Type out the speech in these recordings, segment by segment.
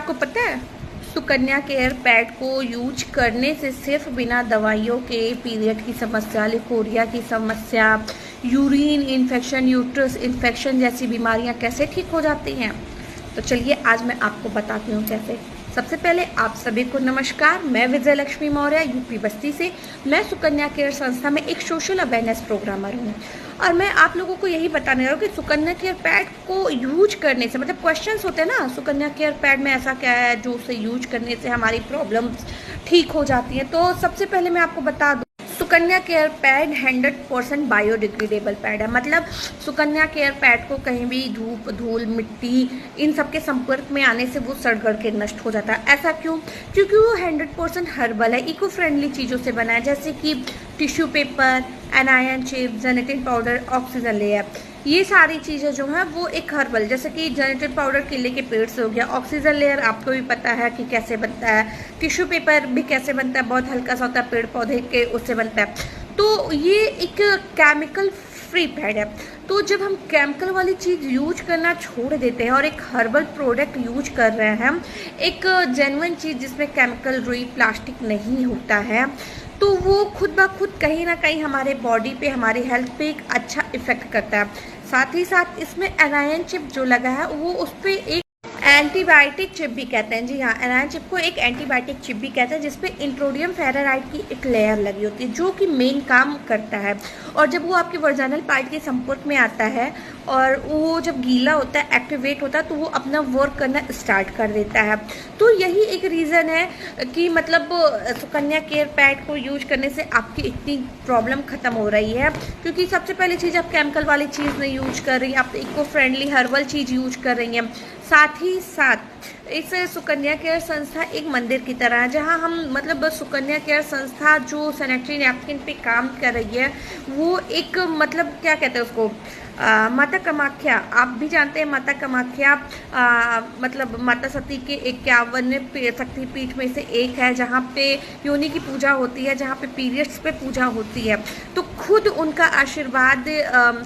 आपको पता है सुकन्या केयर पैड को यूज करने से सिर्फ बिना दवाइयों के पीरियड की समस्या, लिकोरिया की समस्या, यूरिन इन्फेक्शन, यूट्रस इन्फेक्शन जैसी बीमारियां कैसे ठीक हो जाती हैं? तो चलिए आज मैं आपको बताती हूँ कैसे। सबसे पहले आप सभी को नमस्कार। मैं विजय लक्ष्मी मौर्य यूपी बस्ती से। मैं सुकन्या केयर संस्था में एक सोशल अवेयरनेस प्रोग्रामर हूँ और मैं आप लोगों को यही बताने रहा हूँ कि सुकन्या केयर पैड को यूज करने से मतलब क्वेश्चंस होते हैं ना, सुकन्या केयर पैड में ऐसा क्या है जो उसे यूज करने से हमारी प्रॉब्लम्स ठीक हो जाती हैं। तो सबसे पहले मैं आपको बता दूँ, Sukanya care pad 100% biodegradable pad है। मतलब सुकन्या केयर पैड को कहीं भी धूप, धूल, मिट्टी इन सब के संपर्क में आने से वो सड़ गड़ के नष्ट हो जाता है। ऐसा क्यों? क्योंकि वो 100% हर्बल है, इको फ्रेंडली चीज़ों से बना है, जैसे कि टिश्यू पेपर, एनायन चिप, जेनेटिन पाउडर, ऑक्सीजन लेयर। ये सारी चीज़ें जो हैं वो एक हर्बल, जैसे कि जेनेटिन पाउडर केले के पेड़ से हो गया, ऑक्सीजन लेयर आपको भी पता है कि कैसे बनता है, टिश्यू पेपर भी कैसे बनता है, बहुत हल्का सा होता है, पेड़ पौधे के उससे बनता है। तो ये एक केमिकल फ्री पैड है। तो जब हम केमिकल वाली चीज़ यूज करना छोड़ देते हैं और एक हर्बल प्रोडक्ट यूज कर रहे हैं, एक जेन्युइन चीज़ जिसमें केमिकल, रुई, प्लास्टिक नहीं होता है, तो वो खुद ब खुद कहीं ना कहीं हमारे बॉडी पे, हमारे हेल्थ पे एक अच्छा इफेक्ट करता है। साथ ही साथ इसमें एनायन चिप जो लगा है वो उस पर एक एंटीबायोटिक चिप भी कहते हैं। जी हाँ, एनायन चिप को एक एंटीबायोटिक चिप भी कहते हैं, जिसपे इंट्रोडियम फेराराइट की एक लेयर लगी होती है जो कि मेन काम करता है। और जब वो आपके वर्जाइनल पार्ट के संपर्क में आता है और वो जब गीला होता है, एक्टिवेट होता है, तो वो अपना वर्क करना स्टार्ट कर देता है। तो यही एक रीज़न है कि मतलब सुकन्या केयर पैड को यूज करने से आपकी इतनी प्रॉब्लम ख़त्म हो रही है, क्योंकि सबसे पहली चीज़, आप केमिकल वाली चीज़ नहीं यूज कर रही, आप इको फ्रेंडली हर्बल चीज़ यूज कर रही हैं। साथ ही साथ इस सुकन्या केयर संस्था एक मंदिर की तरह है, जहां हम मतलब सुकन्या केयर संस्था जो सैनिटरी नैपकिन पे काम कर रही है, वो एक मतलब क्या कहते हैं उसको, माता कामाख्या, आप भी जानते हैं माता कामाख्या मतलब माता सती के 51 शक्तिपीठ में से एक है, जहाँ पे योनि की पूजा होती है, जहाँ पे पीरियड्स पे पूजा होती है। तो खुद उनका आशीर्वाद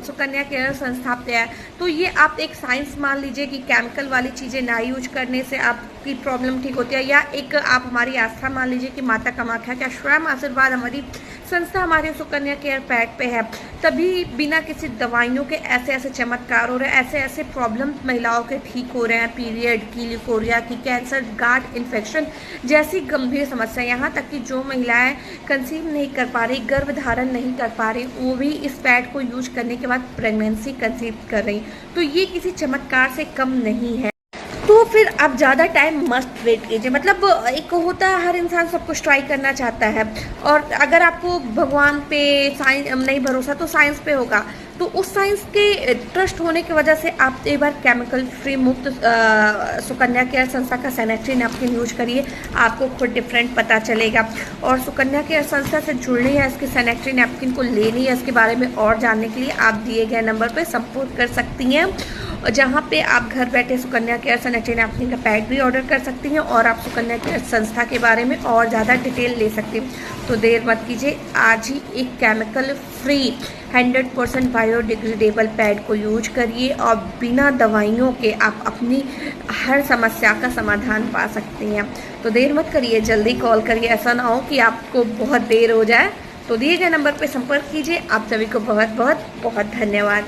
सुकन्या केयर संस्था पे है। तो ये आप एक साइंस मान लीजिए कि केमिकल वाली चीज़ें ना यूज करने से आपकी प्रॉब्लम ठीक होती है, या एक आप हमारी आस्था मान लीजिए कि माता कामाख्या का स्वयं आशीर्वाद हमारी संस्था हमारे सुकन्या केयर पैड पे है, तभी बिना किसी दवाइयों के ऐसे ऐसे चमत्कार हो रहे हैं, ऐसे ऐसे प्रॉब्लम महिलाओं के ठीक हो रहे हैं, पीरियड की, लिकोरिया की, कैंसर, गार्ड इन्फेक्शन जैसी गंभीर समस्या। यहाँ तक कि जो महिलाएं कंसीव नहीं कर पा रही, गर्भ धारण नहीं कर पा रही, वो भी इस पैड को यूज करने के बाद प्रेगनेंसी कंसीव कर रही। तो ये किसी चमत्कार से कम नहीं है। तो फिर आप ज़्यादा टाइम मस्ट वेट कीजिए। मतलब एक होता है, हर इंसान सब कुछ ट्राई करना चाहता है, और अगर आपको भगवान पे साइंस नहीं भरोसा तो साइंस पे होगा। तो उस साइंस के ट्रस्ट होने की वजह से आप एक बार केमिकल फ्री मुक्त सुकन्या केयर संस्था का सैनिटरी नैपकिन यूज करिए, आपको खुद डिफरेंट पता चलेगा। और सुकन्या केयर संस्था से जुड़नी है, इसके सैनिटरी नैपकिन को लेनी है, इसके बारे में और जानने के लिए आप दिए गए नंबर पर संपर्क कर सकती हैं, जहाँ पे आप घर बैठे सुकन्या केयर सैनिटरी नैपकिन का पैड भी ऑर्डर कर सकती हैं और आप सुकन्या केयर संस्था के बारे में और ज़्यादा डिटेल ले सकती हैं। तो देर मत कीजिए, आज ही एक केमिकल फ्री 100% बायोडिग्रेडेबल पैड को यूज करिए और बिना दवाइयों के आप अपनी हर समस्या का समाधान पा सकती हैं। तो देर मत करिए, जल्दी कॉल करिए, ऐसा ना हो कि आपको बहुत देर हो जाए। तो दिए गए नंबर पर संपर्क कीजिए। आप सभी को बहुत बहुत बहुत धन्यवाद।